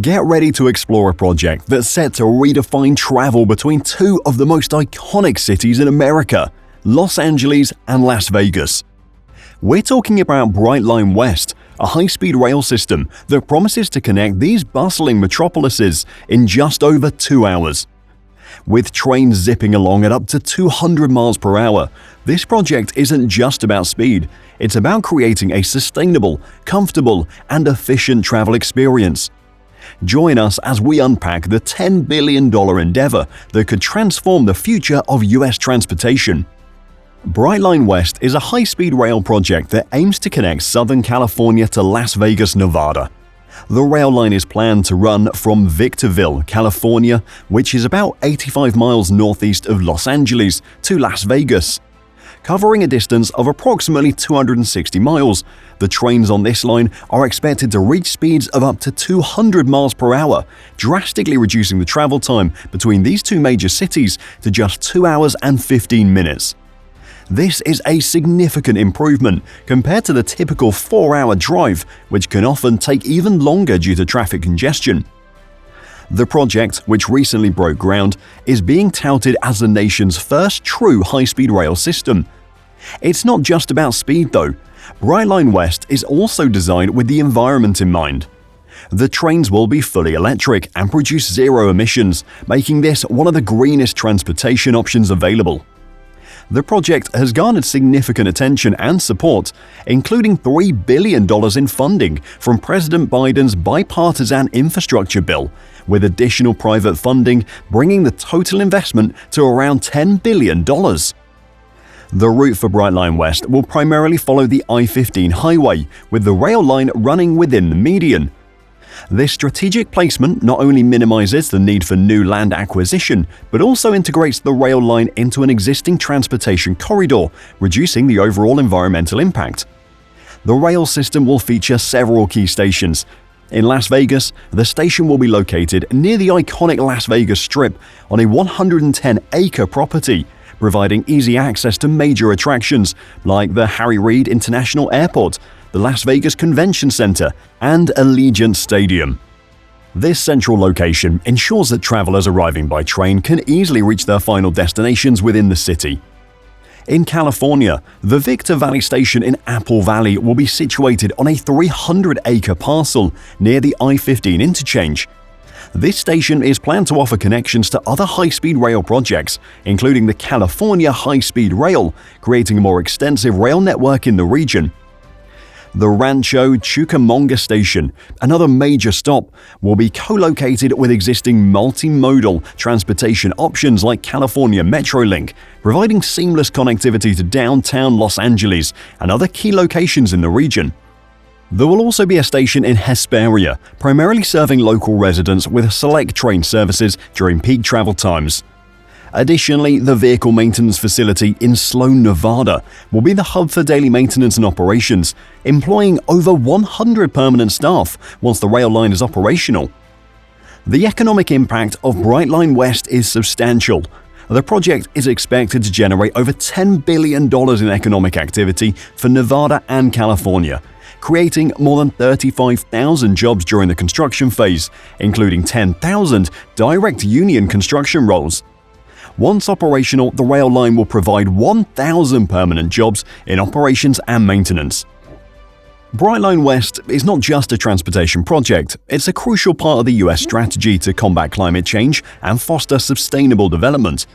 Get ready to explore a project that's set to redefine travel between two of the most iconic cities in America, Los Angeles and Las Vegas. We're talking about Brightline West, a high-speed rail system that promises to connect these bustling metropolises in just over 2 hours. With trains zipping along at up to 200 miles per hour, this project isn't just about speed, it's about creating a sustainable, comfortable, and efficient travel experience. Join us as we unpack the $10 billion endeavor that could transform the future of U.S. transportation. Brightline West is a high-speed rail project that aims to connect Southern California to Las Vegas, Nevada. The rail line is planned to run from Victorville, California, which is about 85 miles northeast of Los Angeles, to Las Vegas. Covering a distance of approximately 260 miles, the trains on this line are expected to reach speeds of up to 200 miles per hour, drastically reducing the travel time between these two major cities to just 2 hours and 15 minutes. This is a significant improvement compared to the typical 4-hour drive, which can often take even longer due to traffic congestion. The project, which recently broke ground, is being touted as the nation's first true high-speed rail system. It's not just about speed, though. Brightline West is also designed with the environment in mind. The trains will be fully electric and produce zero emissions, making this one of the greenest transportation options available. The project has garnered significant attention and support, including $3 billion in funding from President Biden's bipartisan infrastructure bill, with additional private funding bringing the total investment to around $10 billion. The route for Brightline West will primarily follow the I-15 highway, with the rail line running within the median. This strategic placement not only minimizes the need for new land acquisition, but also integrates the rail line into an existing transportation corridor, reducing the overall environmental impact. The rail system will feature several key stations. In Las Vegas, the station will be located near the iconic Las Vegas Strip on a 110-acre property, providing easy access to major attractions like the Harry Reid International Airport, the Las Vegas Convention Center, and Allegiant Stadium. This central location ensures that travelers arriving by train can easily reach their final destinations within the city. In California, the Victor Valley Station in Apple Valley will be situated on a 300-acre parcel near the I-15 interchange. This station is planned to offer connections to other high-speed rail projects, including the California High-Speed Rail, creating a more extensive rail network in the region. The Rancho Cucamonga Station, another major stop, will be co-located with existing multimodal transportation options like California Metrolink, providing seamless connectivity to downtown Los Angeles and other key locations in the region. There will also be a station in Hesperia, primarily serving local residents with select train services during peak travel times. Additionally, the vehicle maintenance facility in Sloan, Nevada will be the hub for daily maintenance and operations, employing over 100 permanent staff once the rail line is operational. The economic impact of Brightline West is substantial. The project is expected to generate over $10 billion in economic activity for Nevada and California, creating more than 35,000 jobs during the construction phase, including 10,000 direct union construction roles. Once operational, the rail line will provide 1,000 permanent jobs in operations and maintenance. Brightline West is not just a transportation project, it's a crucial part of the U.S. strategy to combat climate change and foster sustainable development.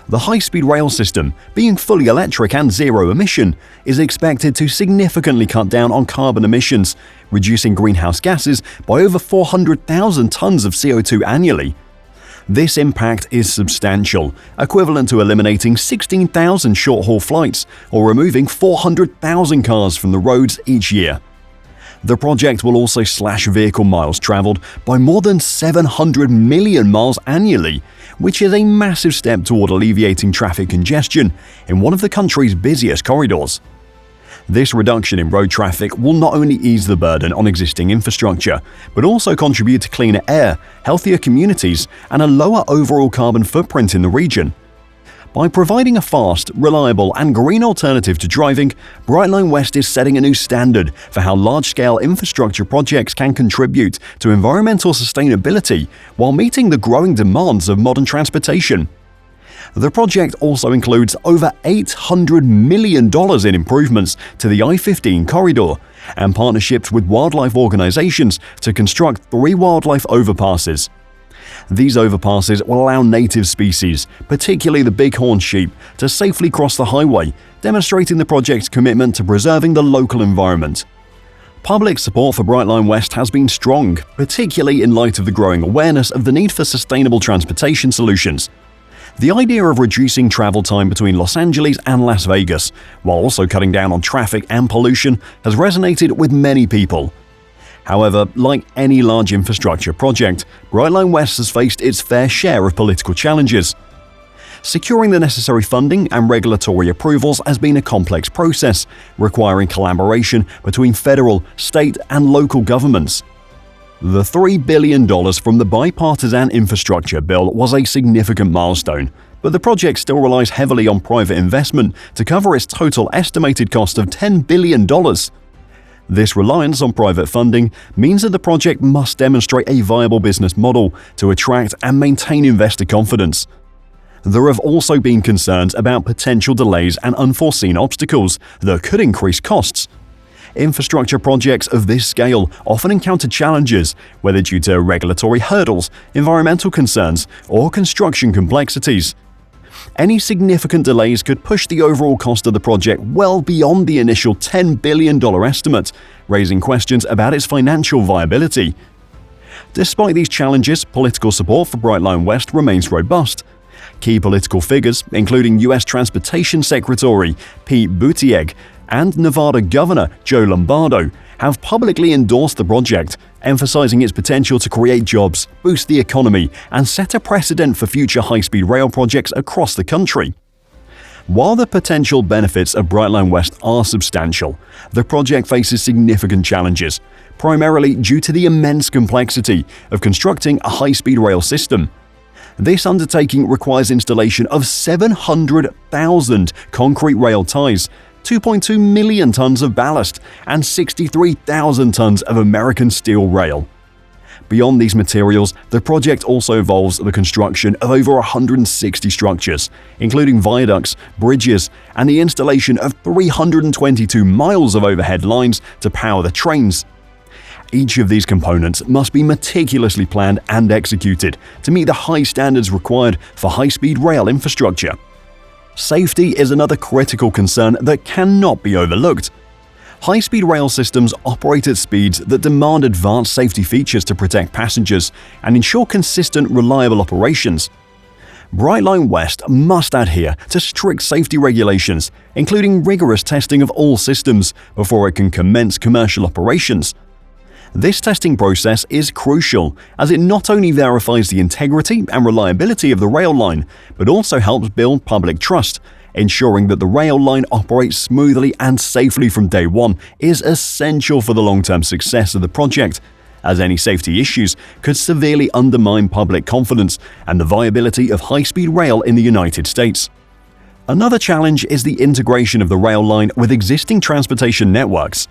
The high-speed rail system, being fully electric and zero-emission, is expected to significantly cut down on carbon emissions, reducing greenhouse gases by over 400,000 tons of CO2 annually. This impact is substantial, equivalent to eliminating 16,000 short-haul flights or removing 400,000 cars from the roads each year. The project will also slash vehicle miles traveled by more than 700 million miles annually, which is a massive step toward alleviating traffic congestion in one of the country's busiest corridors. This reduction in road traffic will not only ease the burden on existing infrastructure, but also contribute to cleaner air, healthier communities, and a lower overall carbon footprint in the region. By providing a fast, reliable, and green alternative to driving, Brightline West is setting a new standard for how large-scale infrastructure projects can contribute to environmental sustainability while meeting the growing demands of modern transportation. The project also includes over $800 million in improvements to the I-15 corridor and partnerships with wildlife organizations to construct 3 wildlife overpasses. These overpasses will allow native species, particularly the bighorn sheep, to safely cross the highway, demonstrating the project's commitment to preserving the local environment. Public support for Brightline West has been strong, particularly in light of the growing awareness of the need for sustainable transportation solutions. The idea of reducing travel time between Los Angeles and Las Vegas, while also cutting down on traffic and pollution, has resonated with many people. However, like any large infrastructure project, Brightline West has faced its fair share of political challenges. Securing the necessary funding and regulatory approvals has been a complex process, requiring collaboration between federal, state, and local governments. The $3 billion from the bipartisan infrastructure bill was a significant milestone, but the project still relies heavily on private investment to cover its total estimated cost of $10 billion. This reliance on private funding means that the project must demonstrate a viable business model to attract and maintain investor confidence. There have also been concerns about potential delays and unforeseen obstacles that could increase costs. Infrastructure projects of this scale often encounter challenges, whether due to regulatory hurdles, environmental concerns, or construction complexities. Any significant delays could push the overall cost of the project well beyond the initial $10 billion estimate, raising questions about its financial viability. Despite these challenges, political support for Brightline West remains robust. Key political figures, including U.S. Transportation Secretary Pete Buttigieg and Nevada Governor Joe Lombardo, have publicly endorsed the project, emphasizing its potential to create jobs, boost the economy, and set a precedent for future high-speed rail projects across the country. While the potential benefits of Brightline West are substantial, the project faces significant challenges, primarily due to the immense complexity of constructing a high-speed rail system. This undertaking requires installation of 700,000 concrete rail ties, 2.2 million tons of ballast, and 63,000 tons of American steel rail. Beyond these materials, the project also involves the construction of over 160 structures, including viaducts, bridges, and the installation of 322 miles of overhead lines to power the trains. Each of these components must be meticulously planned and executed to meet the high standards required for high-speed rail infrastructure. Safety is another critical concern that cannot be overlooked. High-speed rail systems operate at speeds that demand advanced safety features to protect passengers and ensure consistent, reliable operations. Brightline West must adhere to strict safety regulations, including rigorous testing of all systems, before it can commence commercial operations. This testing process is crucial, as it not only verifies the integrity and reliability of the rail line, but also helps build public trust. Ensuring that the rail line operates smoothly and safely from day one is essential for the long-term success of the project, as any safety issues could severely undermine public confidence and the viability of high-speed rail in the United States. Another challenge is the integration of the rail line with existing transportation networks.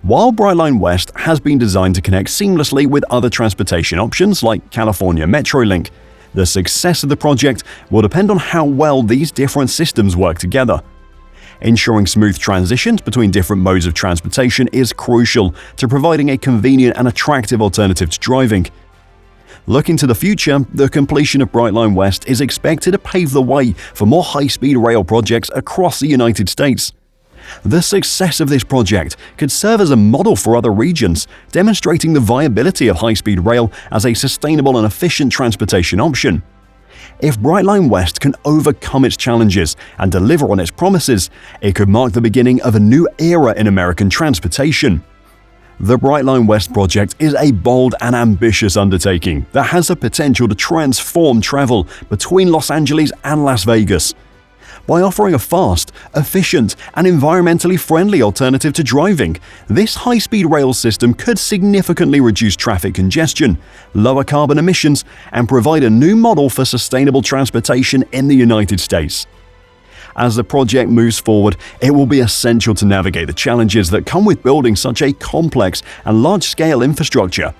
While Brightline West has been designed to connect seamlessly with other transportation options like California Metrolink, the success of the project will depend on how well these different systems work together. Ensuring smooth transitions between different modes of transportation is crucial to providing a convenient and attractive alternative to driving. Looking to the future, the completion of Brightline West is expected to pave the way for more high-speed rail projects across the United States. The success of this project could serve as a model for other regions, demonstrating the viability of high-speed rail as a sustainable and efficient transportation option. If Brightline West can overcome its challenges and deliver on its promises, it could mark the beginning of a new era in American transportation. The Brightline West project is a bold and ambitious undertaking that has the potential to transform travel between Los Angeles and Las Vegas. By offering a fast, efficient, and environmentally friendly alternative to driving, this high-speed rail system could significantly reduce traffic congestion, lower carbon emissions, and provide a new model for sustainable transportation in the United States. As the project moves forward, it will be essential to navigate the challenges that come with building such a complex and large-scale infrastructure.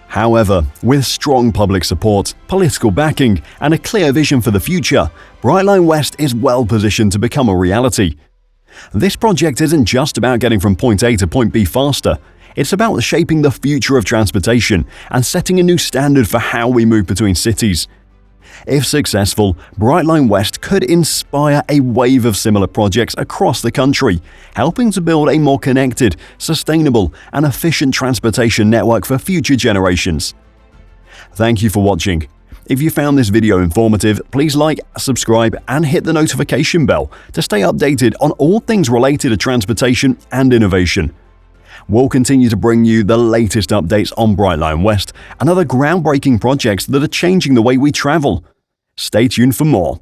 However, with strong public support, political backing, and a clear vision for the future, Brightline West is well positioned to become a reality. This project isn't just about getting from point A to point B faster. It's about shaping the future of transportation and setting a new standard for how we move between cities. If successful, Brightline West could inspire a wave of similar projects across the country, helping to build a more connected, sustainable, and efficient transportation network for future generations. Thank you for watching. If you found this video informative, please like, subscribe, and hit the notification bell to stay updated on all things related to transportation and innovation. We'll continue to bring you the latest updates on Brightline West and other groundbreaking projects that are changing the way we travel. Stay tuned for more.